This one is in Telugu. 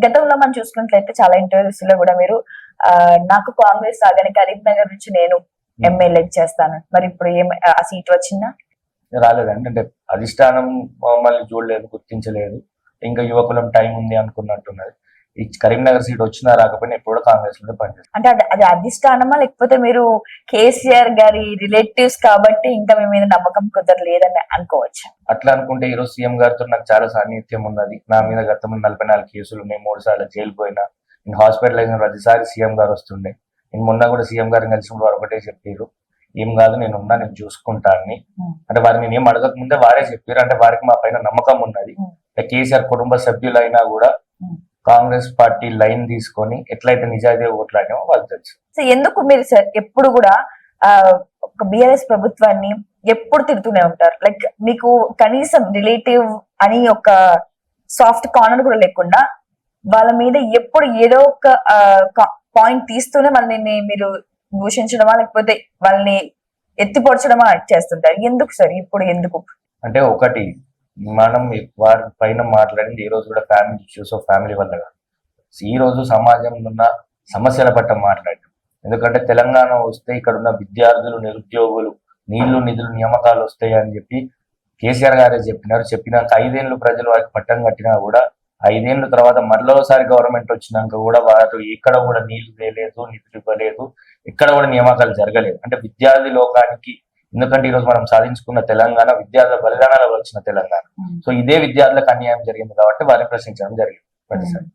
గతంలో మనం చూసుకున్నట్లయితే చాలా ఇంటర్వ్యూస్ లో కూడా మీరు నాకు కాంగ్రెస్ రాగానే కరీంనగర్ నుంచి నేను ఎమ్మెల్యే చేస్తాను, మరి ఇప్పుడు ఏం ఆ సీట్ వచ్చిందా? రాలేదండి. అంటే అధిష్టానం మమ్మల్ని చూడలేదు, గుర్తించలేదు, ఇంకా యువకులం టైం ఉంది అనుకున్నట్టున్నది. ఈ కరీంనగర్ సీట్ వచ్చినా రాకపోయినా ఎప్పుడు కాంగ్రెస్ లో పనిచేస్తారు. అంటే అది అధిష్టానమా, లేకపోతే మీరు కేసీఆర్ గారి రిలేటివ్స్ కాబట్టి ఇంకా మీ మీద నమ్మకం కుదరలేదని అనుకోవచ్చు? అట్లా అనుకుంటే ఈ రోజు సీఎం గారితో నాకు చాలా సాన్నిహిత్యం ఉన్నది. నా మీద గతంలో 44 కేసులు ఉన్నాయి, 3 సార్లు జైలు పోయినా. నేను హాస్పిటల్ అయిన ప్రతిసారి సీఎం గారు వస్తుండే. నేను మొన్న కూడా సీఎం గారిని కలిసినప్పుడు వారు ఒకటే చెప్పారు, ఏం కాదు నేను ఉన్నా, నేను చూసుకుంటా అని. అంటే వారు నేను ఏం అడగక ముందే వారే చెప్పారు. అంటే వారికి మా పైన నమ్మకం ఉన్నది. కేసీఆర్ కుటుంబ సభ్యులైనా కూడా కాంగ్రెస్ పార్టీ లైన్ తీసుకొని ఎట్లయితే నిజాయితీ ఓట్లాడామో వాళ్ళకి తెలుసు. ఎందుకు మీరు సార్ ఎప్పుడు కూడా ఒక బిఆర్ఎస్ ప్రభుత్వాన్ని ఎప్పుడు తిడుతూనే ఉంటారు? లైక్ మీకు కనీసం రిలేటివ్ అని ఒక సాఫ్ట్ కార్నర్ కూడా లేకుండా వాళ్ళ మీద ఎప్పుడు ఏదో ఒక పాయింట్ తీస్తూనే వాళ్ళని మీరు దూషించడమా, లేకపోతే వాళ్ళని ఎత్తిపొడచడమా చేస్తుంటారు. ఎందుకు సార్ ఇప్పుడు ఎందుకు? అంటే ఒకటి, మనం వారి పైన మాట్లాడింది ఈ రోజు కూడా ఫ్యామిలీ ఇష్యూస్, ఫ్యామిలీ వల్ల కాదు. ఈ రోజు సమాజంలో ఉన్న సమస్యల పట్ల మాట్లాడటం. ఎందుకంటే తెలంగాణ వస్తే ఇక్కడ ఉన్న విద్యార్థులు, నిరుద్యోగులు, నీళ్లు నిధులు నియామకాలు వస్తాయి అని చెప్పి కేసీఆర్ గారే చెప్పినారు. చెప్పినాక 5 ఏళ్ళు ప్రజలు వారికి పట్టం కట్టినా కూడా 5 ఏళ్ళ తర్వాత మరోసారి గవర్నమెంట్ వచ్చినాక కూడా వారు ఎక్కడ కూడా నీళ్లు వేయలేదు, నిధులు ఇవ్వలేదు, ఎక్కడ కూడా నియామకాలు జరగలేదు. అంటే విద్యార్థి లోకానికి, ఎందుకంటే ఈరోజు మనం సాధించుకున్న తెలంగాణ విద్యార్థుల బలిదానాలలో వచ్చిన తెలంగాణ. సో ఇదే విద్యార్థులకు అన్యాయం జరిగింది కాబట్టి వారిని ప్రశ్నించడం జరిగింది ప్రతిసారి.